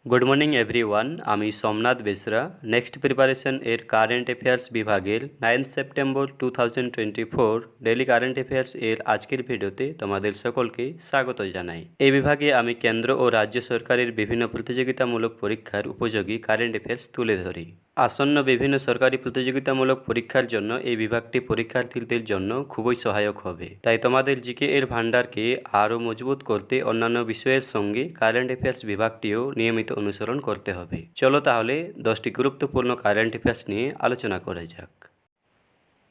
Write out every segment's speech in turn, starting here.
Good morning everyone, আমি Somnath Besra. Next preparation এর current affairs বিভাগের 9 সেপ্টেম্বর 2024 ডেইলি কারেন্ট অ্যাফেয়ার্স এর আজকের ভিডিওতে তোমাদের সকলকে স্বাগত জানাই। এই বিভাগে আমি কেন্দ্র ও রাজ্য সরকারের বিভিন্ন প্রতিযোগিতামূলক পরীক্ষার উপযোগী কারেন্ট অ্যাফেয়ার্স তুলে ধরি। আসন্ন বিভিন্ন সরকারি প্রতিযোগিতামূলক পরীক্ষার জন্য এই বিভাগটি পরীক্ষার্থীদের জন্য খুবই সহায়ক হবে। তাই তোমাদের জিকে এর ভান্ডারকে আরও মজবুত করতে অন্যান্য বিষয়ের সঙ্গে কারেন্ট অ্যাফেয়ার্স বিভাগটিও নিয়মিত অনুসরণ করতে হবে। চলো তাহলে 10টি গুরুত্বপূর্ণ কারেন্ট অ্যাফেয়ার্স নিয়ে আলোচনা করা যাক।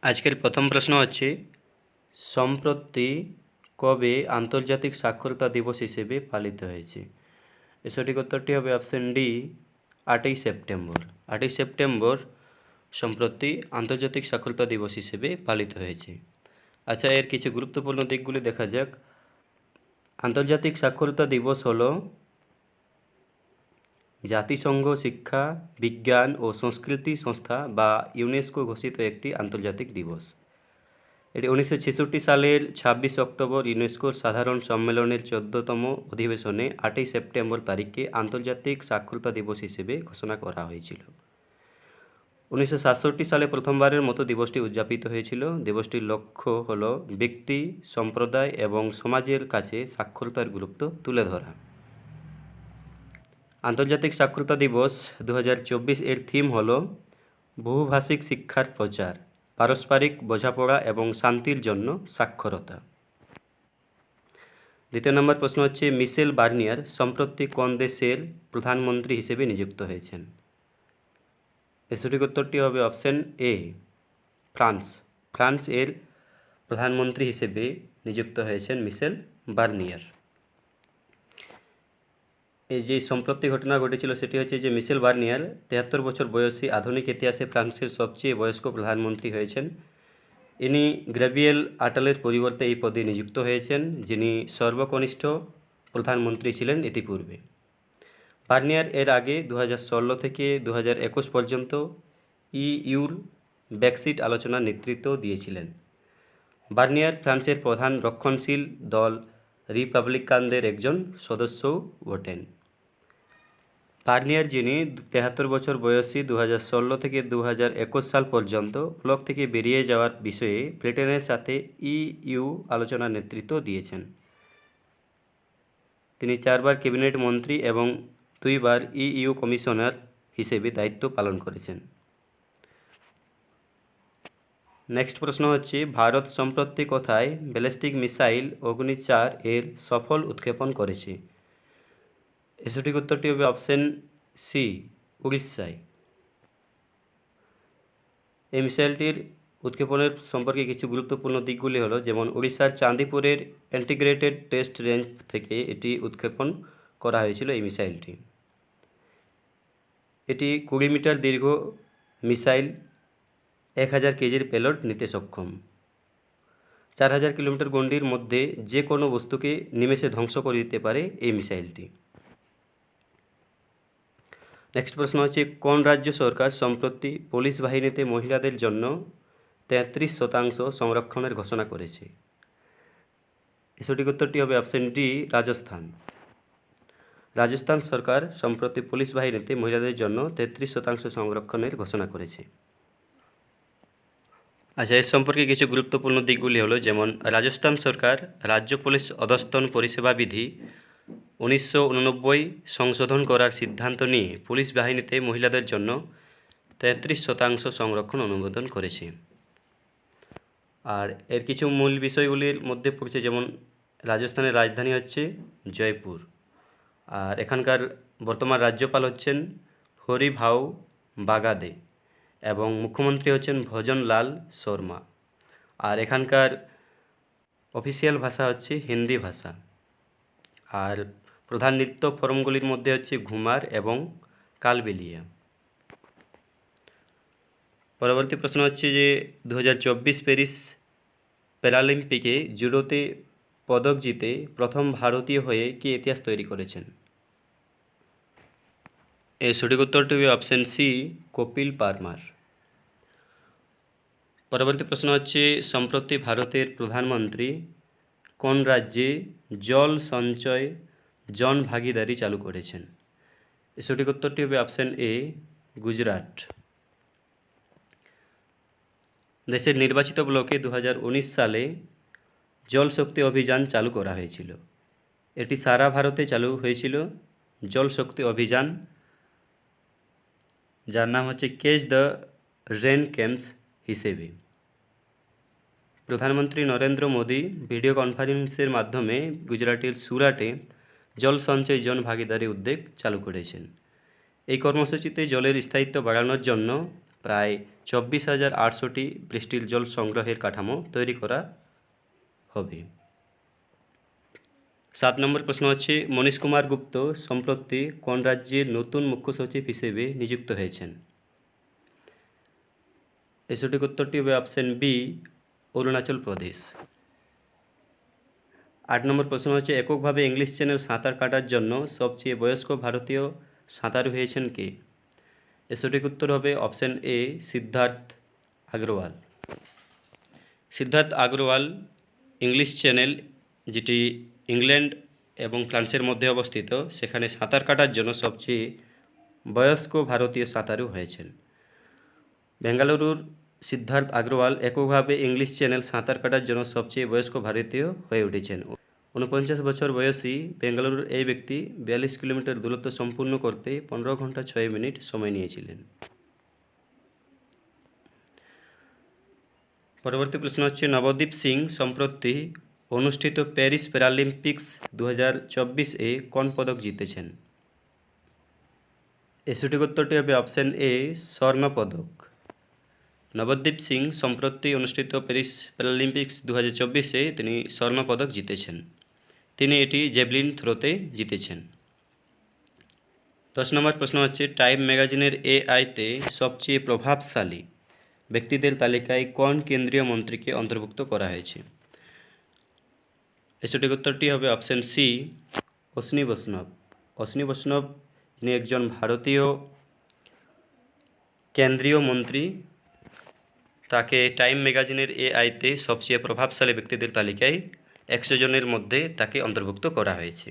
আজকের প্রথম প্রশ্ন হচ্ছে, সম্প্রতি কবে আন্তর্জাতিক সাক্ষরতা দিবস হিসেবে পালিত হয়েছে? এর সঠিক উত্তরটি হবে অপশন ডি, 8ই সেপ্টেম্বর। 8ই সেপ্টেম্বর সম্প্রতি আন্তর্জাতিক সাক্ষরতা দিবস হিসেবে পালিত হয়েছে। আচ্ছা, এর কিছু গুরুত্বপূর্ণ দিকগুলি দেখা যাক। আন্তর্জাতিক সাক্ষরতা দিবস হলো জাতিসংঘ শিক্ষা, বিজ্ঞান ও সংস্কৃতি সংস্থা বা ইউনেস্কো ঘোষিত একটি আন্তর্জাতিক দিবস। এটি 1966 সালের 26 অক্টোবর ইউনেস্কোর সাধারণ সম্মেলনের 14তম অধিবেশনে 8ই সেপ্টেম্বর তারিখকে আন্তর্জাতিক সাক্ষরতা দিবস হিসেবে ঘোষণা করা হয়েছিল। 1967 সালে প্রথমবারের মতো দিবসটি উদযাপিত হয়েছিল। দিবসটির লক্ষ্য হল ব্যক্তি, সম্প্রদায় এবং সমাজের কাছে সাক্ষরতার গুরুত্ব তুলে ধরা। আন্তর্জাতিক সাক্ষরতা দিবস 2024 এর থিম হল বহুভাষিক শিক্ষার প্রচার, পারস্পরিক বোঝাপড়া এবং শান্তির জন্য সাক্ষরতা। দ্বিতীয় নম্বর প্রশ্ন হচ্ছে, মিশেল বার্নিয়ার সম্প্রতি কোন দেশের প্রধানমন্ত্রী হিসেবে নিযুক্ত হয়েছেন? এর সঠিক উত্তরটি হবে অপশন এ, ফ্রান্স। ফ্রান্স এর প্রধানমন্ত্রী হিসেবে নিযুক্ত হয়েছেন মিশেল বার্নিয়ার। এই যে সম্প্রতি ঘটনা ঘটেছিল সেটি হচ্ছে যে মিশেল বার্নিয়ার 73 বছর বয়সী আধুনিক ইতিহাসে ফ্রান্সের সবচেয়ে বয়স্ক প্রধানমন্ত্রী হয়েছেন। ইনি গ্যাব্রিয়েল আটালের পরিবর্তে এই পদে নিযুক্ত হয়েছেন, যিনি সর্বকনিষ্ঠ প্রধানমন্ত্রী ছিলেন ইতিপূর্বে। বার্নিয়ার এর আগে 2016 থেকে 2021 পর্যন্ত ইইউর ব্রেক্সিট আলোচনার নেতৃত্ব দিয়েছিলেন। বার্নিয়ার ফ্রান্সের প্রধান রক্ষণশীল দল রিপাবলিকানদের একজন সদস্যও বটেন। বার্নিয়ার, যিনি 73 বছর বয়সী, 2016 থেকে 2021 সাল পর্যন্ত ব্লক থেকে বেরিয়ে যাওয়ার বিষয়ে ব্রিটেনের সাথে ইইউ আলোচনার নেতৃত্ব দিয়েছেন। তিনি 4বার ক্যাবিনেট মন্ত্রী এবং 2বার ইইউ কমিশনার হিসেবে দায়িত্ব পালন করেছেন। নেক্সট প্রশ্ন হচ্ছে, ভারত সম্প্রতি কোথায় ব্যালিস্টিক মিসাইল অগ্নি-4 এর সফল উৎক্ষেপণ করেছে? এর সঠিক উত্তরটি হবে অপশন সি, উড়িষ্যায়। এই মিসাইলটির উৎক্ষেপণের সম্পর্কে কিছু গুরুত্বপূর্ণ দিকগুলি হলো, যেমন উড়িষ্যার চাঁদিপুরের ইন্টিগ্রেটেড টেস্ট রেঞ্জ থেকে এটি উৎক্ষেপণ করা হয়েছিল। এই মিসাইলটি, এটি 20 মিটার দীর্ঘ মিসাইল 1000 কেজির পেলোড নিতে সক্ষম। 4000 কিলোমিটার গণ্ডির মধ্যে যে কোনো বস্তুকে নিমেষে ধ্বংস করে দিতে পারে এই মিসাইলটি। নেক্সট প্রশ্ন হচ্ছে, কোন রাজ্য সরকার সম্প্রতি পুলিশ বাহিনীতে মহিলাদের জন্য 33% সংরক্ষণের ঘোষণা করেছে? সঠিক উত্তরটি হবে অপশন ডি, রাজস্থান। রাজস্থান সরকার সম্প্রতি পুলিশ বাহিনীতে মহিলাদের জন্য 33% সংরক্ষণের ঘোষণা করেছে। আচ্ছা, এর সম্পর্কে কিছু গুরুত্বপূর্ণ দিকগুলি হলো, যেমন রাজস্থান সরকার রাজ্য পুলিশ অধস্তন পরিষেবা বিধি 1989 সংশোধন করার সিদ্ধান্ত নিয়ে পুলিশ বাহিনীতে মহিলাদের জন্য 33% সংরক্ষণ অনুমোদন করেছে। আর এর কিছু মূল বিষয়গুলির মধ্যে পড়ছে, যেমন রাজস্থানের রাজধানী হচ্ছে জয়পুর, আর এখানকার বর্তমান রাজ্যপাল হচ্ছেন হরিভাউ বাগাদে এবং মুখ্যমন্ত্রী হচ্ছেন ভজনলাল শর্মা। আর এখানকার অফিসিয়াল ভাষা হচ্ছে হিন্দি ভাষা। আর প্রধান নৃত্য ফর্মগুলির মধ্যে হচ্ছে ঘুমার এবং কালবেলিয়া। পরবর্তী প্রশ্ন হচ্ছে যে 2024 প্যারিস প্যারালিম্পিকে জুডোতে পদক জিতে প্রথম ভারতীয় হয়ে কে ইতিহাস তৈরি করেছেন? এর সঠিক উত্তরটি হবে অপশন সি, কপিল পারমার। পরবর্তী প্রশ্ন হচ্ছে, সম্প্রতি ভারতের প্রধানমন্ত্রী কোন রাজ্যে জল সঞ্চয় জন ভাগিদারি চালু করেছেন? এর সঠিক উত্তরটি হবে অপশন এ, গুজরাট। দেশের নির্বাচিত ব্লকে 2019 সালে জল শক্তি অভিযান চালু করা হয়েছিল। এটি সারা ভারতে চালু হয়েছিল জল শক্তি অভিযান, যার নাম হচ্ছে ক্যাচ দ্য রেন ক্যাম্পস হিসেবে। প্রধানমন্ত্রী নরেন্দ্র মোদী ভিডিও কনফারেন্সের মাধ্যমে গুজরাটের সুরাটে জল সঞ্চয় জন ভাগিদারি উদ্যোগ চালু করেছেন। এই কর্মসূচিতে জলের স্থায়িত্ব বাড়ানোর জন্য প্রায় 24,800টি বৃষ্টির জল সংগ্রহের কাঠামো তৈরি করা হবে। 7 নম্বর প্রশ্ন হচ্ছে, মনীশ কুমার গুপ্ত সম্প্রতি কোন রাজ্যের নতুন মুখ্য সচিব হিসেবে নিযুক্ত হয়েছেন? এর সঠিক উত্তরটি হবে অপশন বি, অরুণাচল প্রদেশ। 8 নম্বর প্রশ্ন হচ্ছে, এককভাবে ইংলিশ চ্যানেল সাঁতার কাটার জন্য সবচেয়ে বয়স্ক ভারতীয় সাঁতারু হয়েছেন কে? এর সঠিক উত্তর হবে option A, Siddharth Agarwal. Siddharth Agarwal English Channel, যেটি ইংল্যান্ড এবং ফ্রান্সের মধ্যে অবস্থিত, সেখানে সাঁতার কাটার জন্য সবচেয়ে বয়স্ক ভারতীয় সাঁতারু হয়েছেন। বেঙ্গালুরুর সিদ্ধার্থ আগরওয়াল এককভাবে ইংলিশ চ্যানেল সাঁতার কাটার জন্য সবচেয়ে বয়স্ক ভারতীয় হয়ে উঠেছেন। 49 বছর বয়সী বেঙ্গালুরুর এই ব্যক্তি 42 কিলোমিটার দূরত্ব সম্পূর্ণ করতে 15 ঘন্টা 6 মিনিট সময় নিয়েছিলেন। পরবর্তী প্রশ্ন হচ্ছে, নবদীপ সিং সম্প্রতি অনুষ্ঠিত প্যারিস প্যারালিম্পিক্স 2024-এ কোন পদক জিতেছেন? এর সঠিক উত্তরটি হবে অপশন এ, স্বর্ণ পদক। নবদ্বীপ সিং সম্প্রতি অনুষ্ঠিত প্যারিস প্যারালিম্পিক্স 2024-এ তিনি স্বর্ণ পদক জিতেছেন। তিনি এটি জেভলিন থ্রোতে জিতেছেন। 10 নম্বর প্রশ্ন হচ্ছে, টাইম ম্যাগাজিনের এআইতে সবচেয়ে প্রভাবশালী ব্যক্তিদের তালিকায় কোন কেন্দ্রীয় মন্ত্রীকে অন্তর্ভুক্ত করা হয়েছে? এর সঠিক উত্তরটি হবে অপশন সি, অশ্বিনী বৈষ্ণব। অশ্বিনী বৈষ্ণব তিনি একজন ভারতীয় কেন্দ্রীয় মন্ত্রী। তাকে টাইম ম্যাগাজিনের এআইতে সবচেয়ে প্রভাবশালী ব্যক্তিদের তালিকায় 100 জনের মধ্যে তাকে অন্তর্ভুক্ত করা হয়েছে।